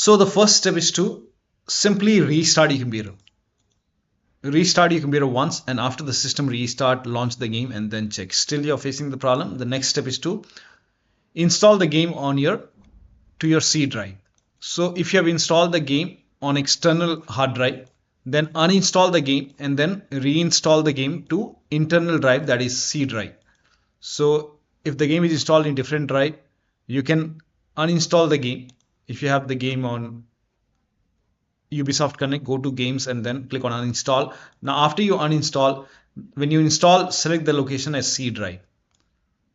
So the first step is to simply restart your computer. Restart your computer once, and after the system restart, launch the game and then check. Still you're facing the problem. The next step is to install the game on your C drive. So if you have installed the game on external hard drive, then uninstall the game and then reinstall the game to internal drive, that is C drive. So if the game is installed in different drive, you can uninstall the game. If you have the game on Ubisoft Connect, go to games and then click on uninstall. Now after you uninstall, when you install, select the location as C drive.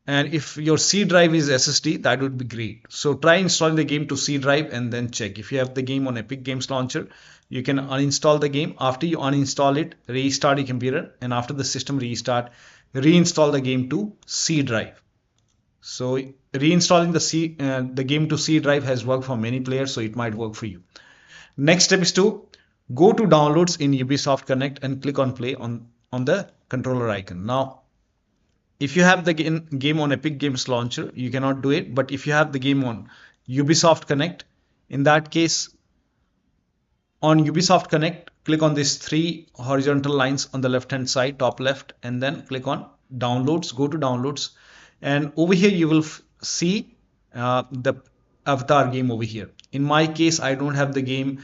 And if your C drive is SSD, that would be great. So try installing the game to C drive and then check. If you have the game on Epic Games Launcher, you can uninstall the game. After you uninstall it, restart your computer, and after the system restart, reinstall the game to C drive. So reinstalling the game to C drive has worked for many players, so it might work for you. Next step is to go to downloads in Ubisoft Connect and click on play on the controller icon. Now, if you have the game on Epic Games Launcher, you cannot do it. But if you have the game on Ubisoft Connect, in that case, on Ubisoft Connect, click on these three horizontal lines on the left hand side, top left, and then click on downloads. Go to downloads, and over here you will see the Avatar game over here. In my case, I don't have the game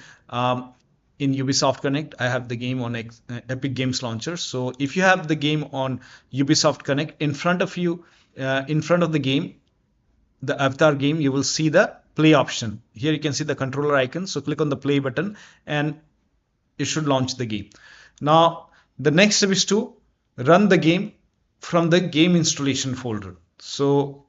in Ubisoft Connect. I have the game on Epic Games Launcher. So if you have the game on Ubisoft Connect, in front of you, in front of the game, the Avatar game, you will see the play option. Here you can see the controller icon. So click on the play button and it should launch the game. Now, the next step is to run the game from the game installation folder. So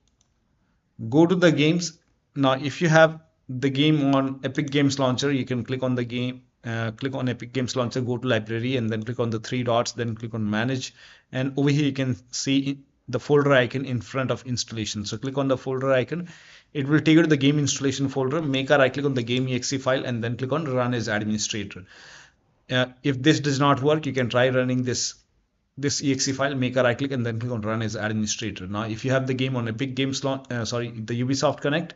go to the games. Now, if you have the game on Epic Games Launcher, you can click on the game, click on Epic Games Launcher, go to library and then click on the three dots, then click on manage. And over here you can see the folder icon in front of installation. So click on the folder icon. It will take you to the game installation folder. Make a right click on the game exe file and then click on run as administrator. If this does not work, you can try running this exe file, make a right click and then click on run as administrator. Now, if you have the game on Epic Games, the Ubisoft Connect,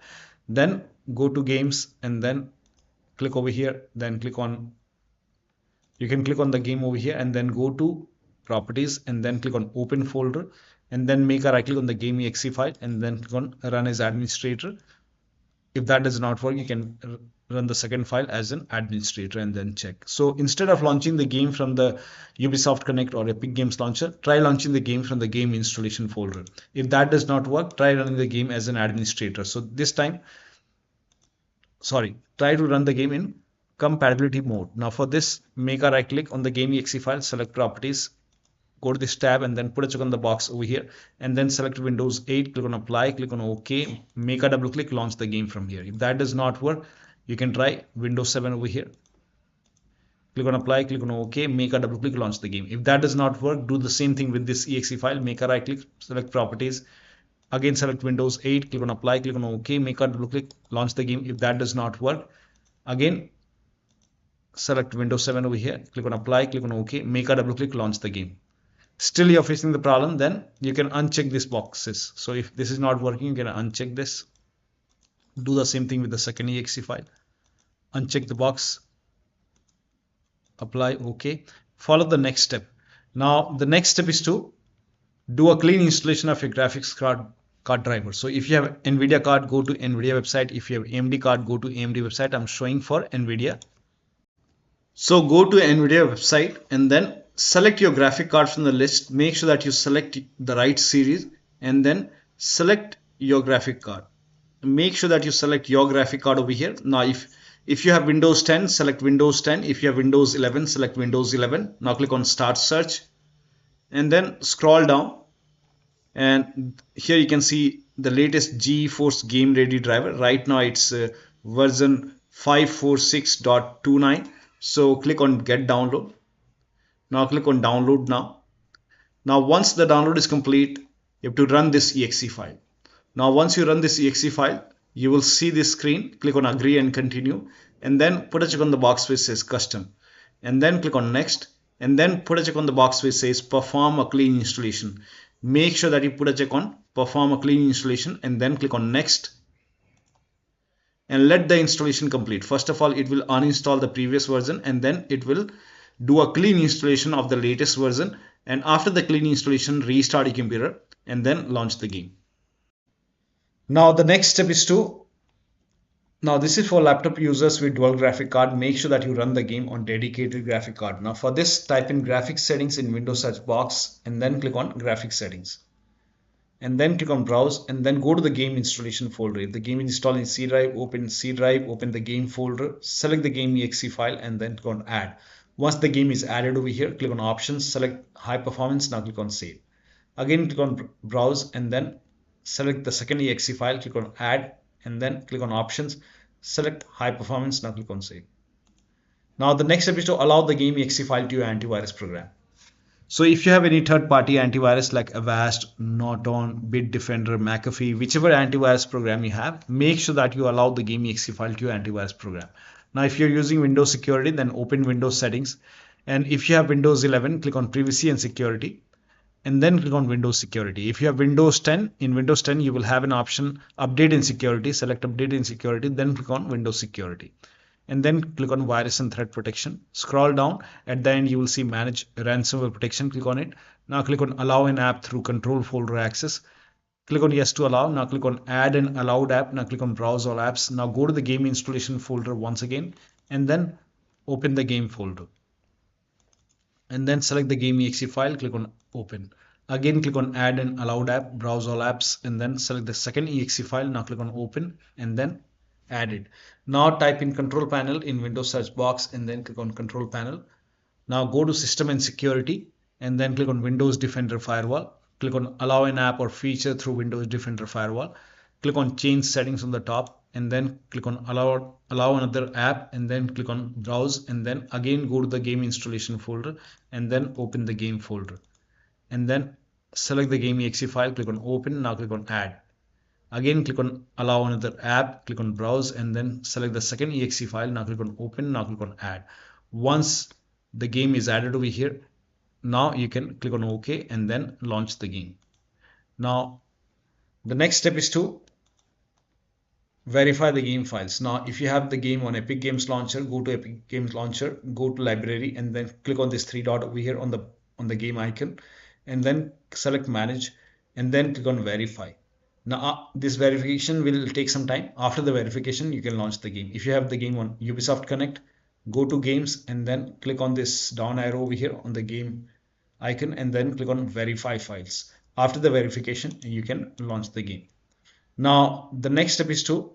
then go to games and then click over here, then you can click on the game over here and then go to properties and then click on open folder and then make a right click on the game exe file and then click on run as administrator. If that does not work, you can run the second file as an administrator and then check. So instead of launching the game from the Ubisoft Connect or Epic Games Launcher, try launching the game from the game installation folder. If that does not work, try running the game as an administrator. So this time, try to run the game in compatibility mode. Now for this, make a right click on the game exe file, select properties, go to this tab and then put a check on the box over here and then select Windows 8, click on apply, click on OK, make a double click, launch the game from here. If that does not work, you can try Windows 7 over here. Click on apply, click on OK, make a double click, launch the game. If that does not work, do the same thing with this exe file, make a right click, select properties, again select Windows 8, click on apply, click on OK, make a double click, launch the game. If that does not work, again select Windows 7 over here, click on apply, click on OK, make a double click, launch the game. Still you're facing the problem, then you can uncheck these boxes. So if this is not working, you can uncheck this. Do the same thing with the second exe file. Uncheck the box, apply, OK. Follow the next step. Now the next step is to do a clean installation of your graphics card driver. So if you have NVIDIA card, go to NVIDIA website. If you have AMD card, go to AMD website. I'm showing for NVIDIA. So go to NVIDIA website and then select your graphic card from the list. Make sure that you select the right series and then select your graphic card. Make sure that you select your graphic card over here. Now if you have Windows 10, select Windows 10. If you have Windows 11, select Windows 11. Now click on start search and then scroll down and here you can see the latest GeForce Game Ready driver. Right now it's version 546.29. So click on get download. Now click on download now. Now once the download is complete, you have to run this exe file. Now once you run this exe file, you will see this screen. Click on agree and continue and then put a check on the box which says custom and then click on next and then put a check on the box which says perform a clean installation. Make sure that you put a check on perform a clean installation and then click on next. and let the installation complete. First of all, it will uninstall the previous version and then it will do a clean installation of the latest version, and after the clean installation, restart your computer and then launch the game. Now the next step is to, now this is for laptop users with dual graphic card. Make sure that you run the game on dedicated graphic card. Now for this, type in graphics settings in Windows search box and then click on graphics settings. And then click on browse and then go to the game installation folder. If the game is installed in C drive, open C drive, open the game folder, select the game exe file and then click on add. Once the game is added over here, click on options, select high performance, now click on save. Again click on browse and then select the second exe file, click on add and then click on options, select high performance, now click on save. Now the next step is to allow the game exe file to your antivirus program. So if you have any third-party antivirus like Avast, Norton, Bitdefender, McAfee, whichever antivirus program you have, make sure that you allow the game exe file to your antivirus program. Now if you're using Windows Security, then open Windows Settings. And if you have Windows 11, click on Privacy and Security. And then click on Windows Security. If you have Windows 10, in Windows 10 you will have an option Update in Security. Select Update in Security, then click on Windows Security. And then click on Virus and Threat Protection. Scroll down. At the end you will see Manage Ransomware Protection. Click on it. Now click on Allow an app through Control Folder Access. Click on Yes to allow. Now click on Add an allowed app. Now click on Browse all apps. Now go to the game installation folder once again and then open the game folder. And then select the game exe file. Click on Open. Again click on Add an allowed app, Browse all apps, and then select the second exe file. Now click on Open and then Added. Now type in Control Panel in Windows search box and then click on Control Panel. Now go to System and Security and then click on Windows Defender Firewall. Click on Allow an app or feature through Windows Defender Firewall. Click on Change Settings on the top and then click on Allow another app and then click on Browse and then again go to the game installation folder and then open the game folder. And then select the game exe file, click on Open. Now click on Add. Again click on Allow another app, click on Browse and then select the second exe file. Now click on Open. Now click on Add. Once the game is added over here, now you can click on OK and then launch the game. Now the next step is to verify the game files. Now if you have the game on Epic Games Launcher, go to Epic Games Launcher, go to Library and then click on this three dot over here on the game icon and then select Manage and then click on Verify. Now this verification will take some time. After the verification you can launch the game. If you have the game on Ubisoft Connect, go to Games and then click on this down arrow over here on the game icon and then click on Verify Files. After the verification you can launch the game. Now the next step is to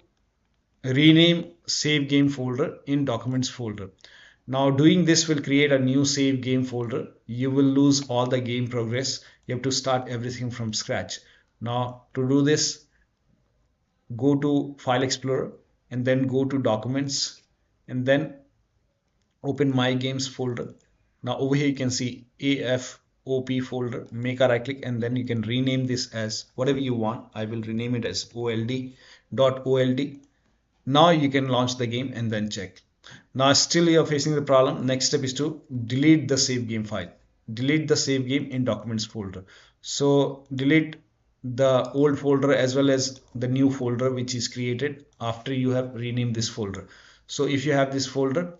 rename save game folder in Documents folder. Now doing this will create a new save game folder. You will lose all the game progress. You have to start everything from scratch. Now to do this, go to File Explorer and then go to Documents and then open My Games folder. Now over here you can see AFOP folder. Make a right click and then you can rename this as whatever you want. I will rename it as old.old. Now you can launch the game and then check. Now still you are facing the problem. Next step is to delete the save game file. Delete the save game in Documents folder. So delete the old folder as well as the new folder which is created after you have renamed this folder. So if you have this folder,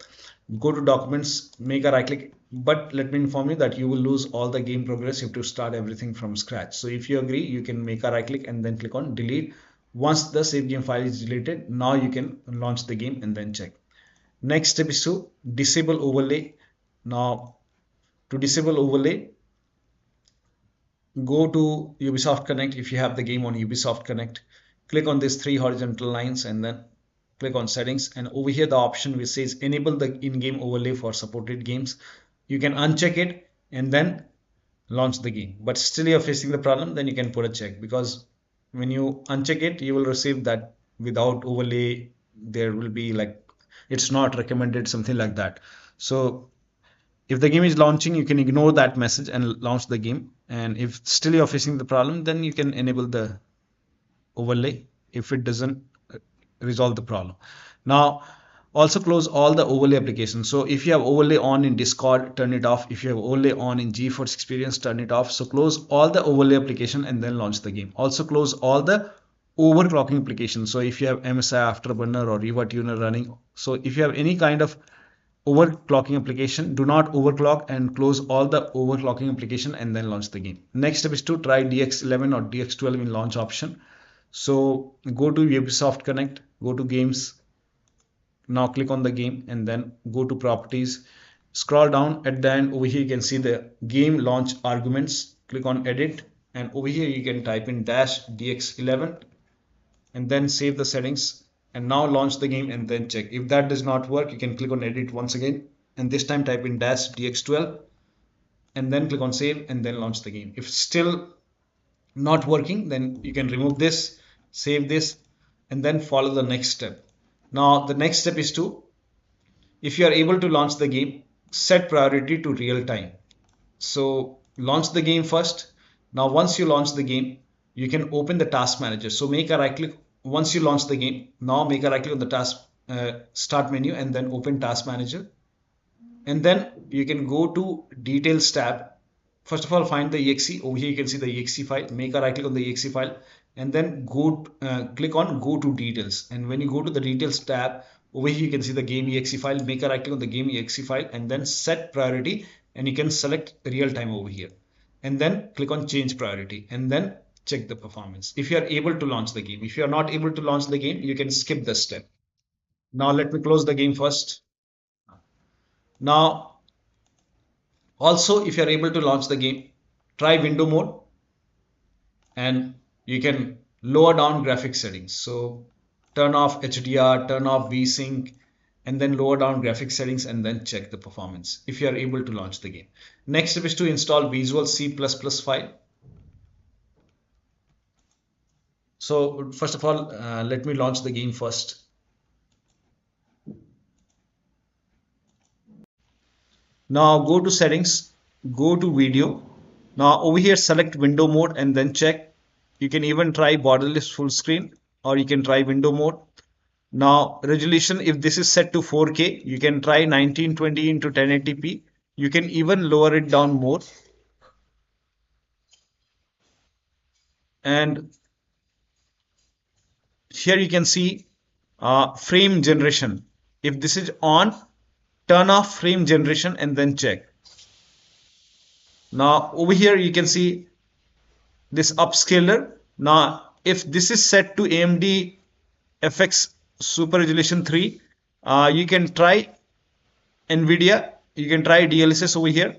go to Documents, make a right click, but let me inform you that you will lose all the game progress. You have to start everything from scratch. So if you agree, you can make a right click and then click on delete. Once the save game file is deleted, now you can launch the game and then check. Next step is to disable overlay. Now to disable overlay, go to Ubisoft Connect. If you have the game on Ubisoft Connect, click on these three horizontal lines and then click on Settings, and over here the option which says enable the in-game overlay for supported games, you can uncheck it and then launch the game. But still you're facing the problem, then you can put a check, because when you uncheck it you will receive that without overlay there will be like it's not recommended, something like that. So if the game is launching, you can ignore that message and launch the game. And if still you're facing the problem, then you can enable the overlay if it doesn't resolve the problem. Now also close all the overlay applications. So if you have overlay on in Discord, turn it off. If you have overlay on in GeForce Experience, turn it off. So close all the overlay application and then launch the game. Also close all the overclocking application. So if you have MSI Afterburner or Riva Tuner running, so if you have any kind of overclocking application, do not overclock and close all the overclocking application and then launch the game. Next step is to try DX11 or DX12 in launch option. So go to Ubisoft Connect, go to games. Now click on the game and then go to properties. Scroll down at the end. Over here you can see the game launch arguments. Click on edit, and over here you can type in -dx11 and then save the settings, and now launch the game and then check. If that does not work, you can click on edit once again, and this time type in -dx12 and then click on save and then launch the game. If still not working, then you can remove this, save this, and then follow the next step. Now the next step is to, if you are able to launch the game, set priority to real time. So launch the game first. Now once you launch the game, you can open the task manager. So make a right click once you launch the game. Now make a right click on the task start menu and then open task manager, and then you can go to details tab. First of all, find the exe. Over here you can see the exe file. Make a right click on the exe file and then click on go to details, and when you go to the details tab, over here you can see the game exe file. Make a right click on the game exe file and then set priority, and you can select real time over here and then click on change priority and then check the performance if you are able to launch the game. If you are not able to launch the game, you can skip this step. Now let me close the game first. Now also, if you are able to launch the game, try window mode and you can lower down graphics settings. So turn off HDR, turn off VSync, and then lower down graphics settings and then check the performance if you are able to launch the game. Next step is to install Visual C++ file. So first of all, let me launch the game first. Now go to settings, go to video. Now over here select window mode and then check. You can even try borderless full screen or you can try window mode. Now resolution, if this is set to 4K, you can try 1920 into 1080p. You can even lower it down more. And here you can see frame generation. If this is on, turn off frame generation and then check. Now over here you can see this upscaler. Now if this is set to AMD FX Super Resolution 3, you can try NVIDIA, you can try DLSS over here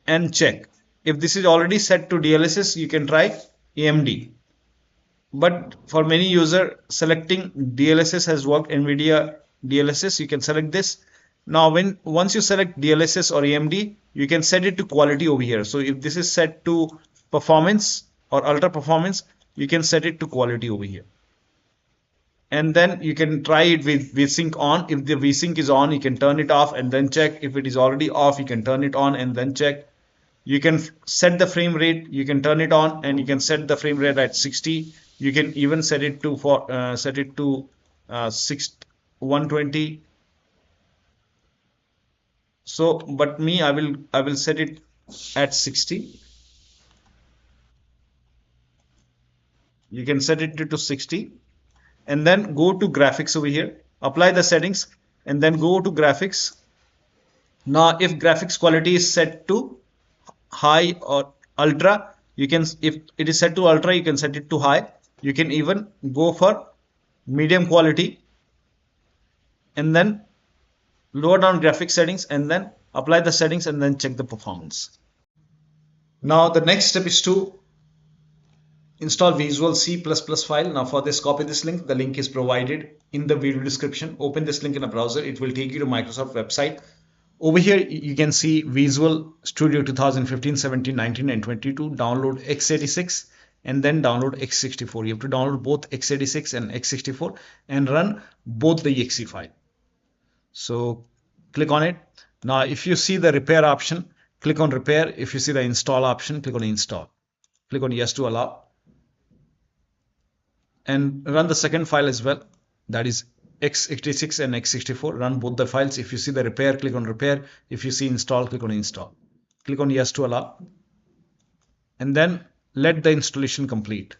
and check. If this is already set to DLSS, you can try AMD. But for many user, selecting DLSS has worked. NVIDIA DLSS, you can select this. Now once you select DLSS or AMD, you can set it to quality over here. So if this is set to performance or ultra performance, you can set it to quality over here. And then you can try it with VSync on. If the VSync is on, you can turn it off and then check. If it is already off, you can turn it on and then check. You can set the frame rate, you can turn it on, and you can set the frame rate at 60. You can even set it to 120. So but me, I will set it at 60. You can set it to 60 and then go to graphics over here, apply the settings and then go to graphics. Now if graphics quality is set to high or ultra, you can, if it is set to ultra, you can set it to high. You can even go for medium quality and then lower down graphics settings and then apply the settings and then check the performance. Now the next step is to install Visual C++ file. Now for this, copy this link. The link is provided in the video description. Open this link in a browser. It will take you to Microsoft website. Over here you can see Visual Studio 2015, 17, 19 and 22. Download x86 and then download x64. You have to download both x86 and x64 and run both the exe file. So click on it. Now if you see the repair option, click on repair. If you see the install option, click on install. Click on yes to allow and run the second file as well, that is x86 and x64. Run both the files. If you see the repair, click on repair. If you see install, click on install. Click on yes to allow and then let the installation complete.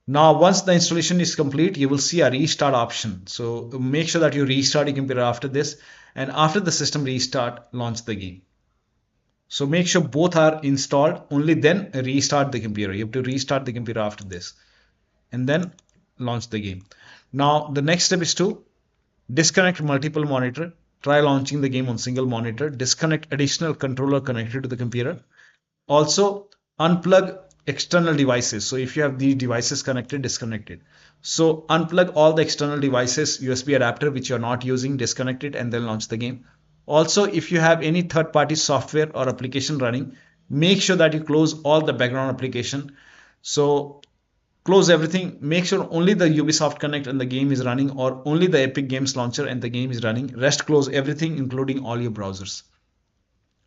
Now, once the installation is complete, you will see a restart option. So make sure that you restart your computer after this, and after the system restart, launch the game. So make sure both are installed, only then restart the computer. You have to restart the computer after this and then launch the game. Now, the next step is to disconnect multiple monitor. Try launching the game on single monitor. Disconnect additional controller connected to the computer. Also, unplug external devices. So if you have these devices connected, disconnect it. So unplug all the external devices, USB adapter which you're not using, disconnect it, and then launch the game. Also, if you have any third-party software or application running, make sure that you close all the background application. So close everything. Make sure only the Ubisoft Connect and the game is running, or only the Epic Games Launcher and the game is running. Rest close everything, including all your browsers.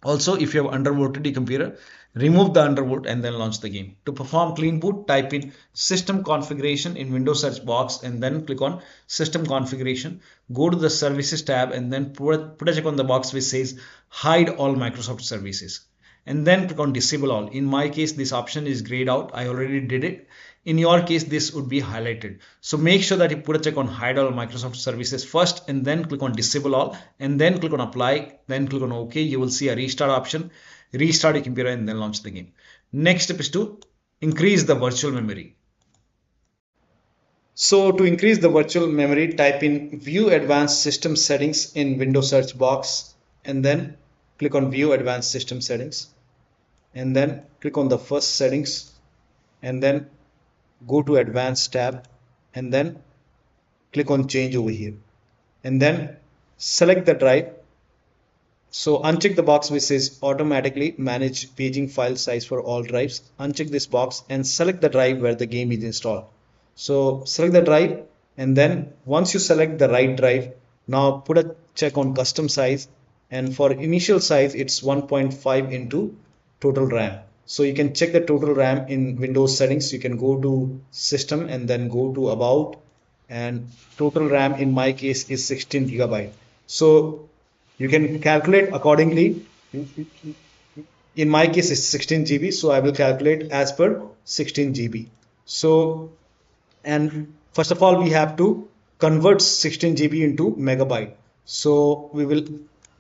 Also, if you have undervolted your computer, remove the undervolt and then launch the game. To perform clean boot, type in system configuration in Windows search box and then click on system configuration. Go to the services tab and then put a check on the box which says hide all Microsoft services. And then click on disable all. In my case, this option is grayed out. I already did it. In your case, this would be highlighted. So make sure that you put a check on hide all Microsoft services first and then click on disable all and then click on apply, then click on OK. You will see a restart option. Restart your computer and then launch the game. Next step is to increase the virtual memory. So to increase the virtual memory, type in view advanced system settings in Windows search box and then click on view advanced system settings and then click on the first settings and then go to advanced tab and then click on change over here and then select the drive. So uncheck the box which says automatically manage paging file size for all drives. Uncheck this box and select the drive where the game is installed. So select the drive and then once you select the right drive, now put a check on custom size, and for initial size it's 1.5 into total RAM. So you can check the total RAM in Windows settings. You can go to system and then go to about, and total RAM in my case is 16 gigabyte. So you can calculate accordingly. In my case it's 16 GB, so I will calculate as per 16 GB. So, and first of all we have to convert 16 GB into megabyte. So we will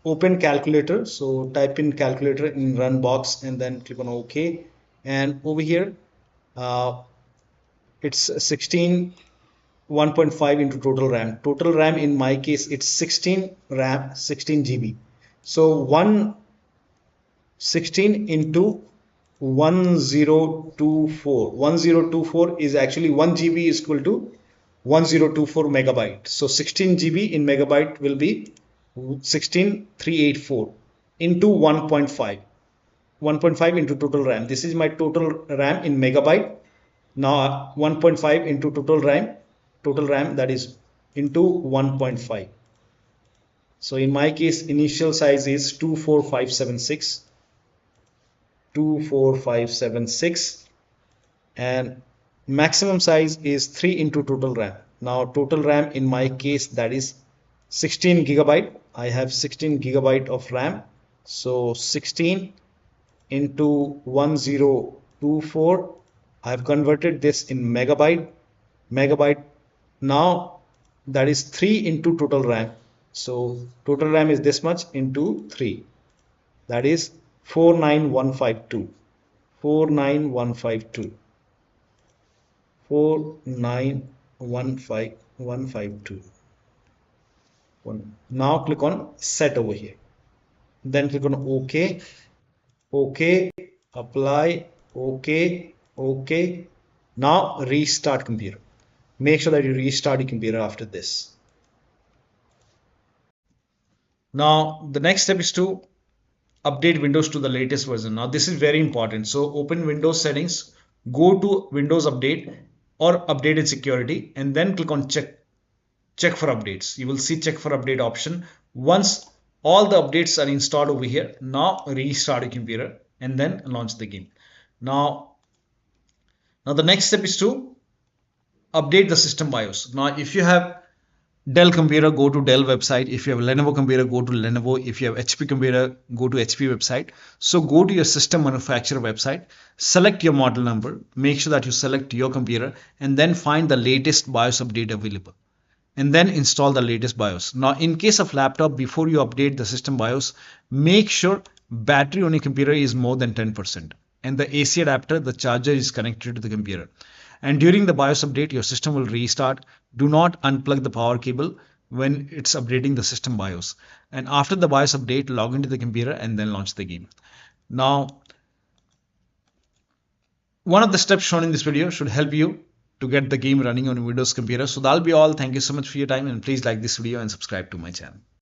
open calculator. So type in calculator in run box and then click on OK, and over here it's 16 1.5 into total RAM. Total RAM in my case it's 16 RAM 16 GB. So 116 into 1024 is actually 1 GB is equal to 1024 megabyte. So 16 GB in megabyte will be 16384 into 1.5 into total RAM. This is my total RAM in megabyte. Now 1.5 into total RAM that is into 1.5. So in my case initial size is 24576 and maximum size is 3 into total RAM. Now total RAM in my case that is 16 gigabyte. I have 16 gigabyte of RAM. So 16 into 1024, I have converted this in megabyte. Now that is 3 into total RAM. So total RAM is this much into 3, that is 49152. 49152. Now click on set over here, then click on OK, apply, OK. Now restart computer. Make sure that you restart your computer after this. Now the next step is to update Windows to the latest version. Now this is very important. So open Windows settings, go to Windows Update or Updated Security, and then click on check for updates. You will see check for update option. Once all the updates are installed over here, now restart your computer and then launch the game. Now the next step is to update the system BIOS. Now if you have Dell computer, go to Dell website. If you have a Lenovo computer, go to Lenovo. If you have HP computer, go to HP website. So go to your system manufacturer website, select your model number, make sure that you select your computer, and then find the latest BIOS update available. And then install the latest BIOS. Now, in case of laptop, before you update the system BIOS, make sure battery on your computer is more than 10%. And the AC adapter, the charger, is connected to the computer. And during the BIOS update, your system will restart. Do not unplug the power cable when it's updating the system BIOS. And after the BIOS update, log into the computer and then launch the game. Now, one of the steps shown in this video should help you to get the game running on a Windows computer. So that'll be all. Thank you so much for your time, and please like this video and subscribe to my channel.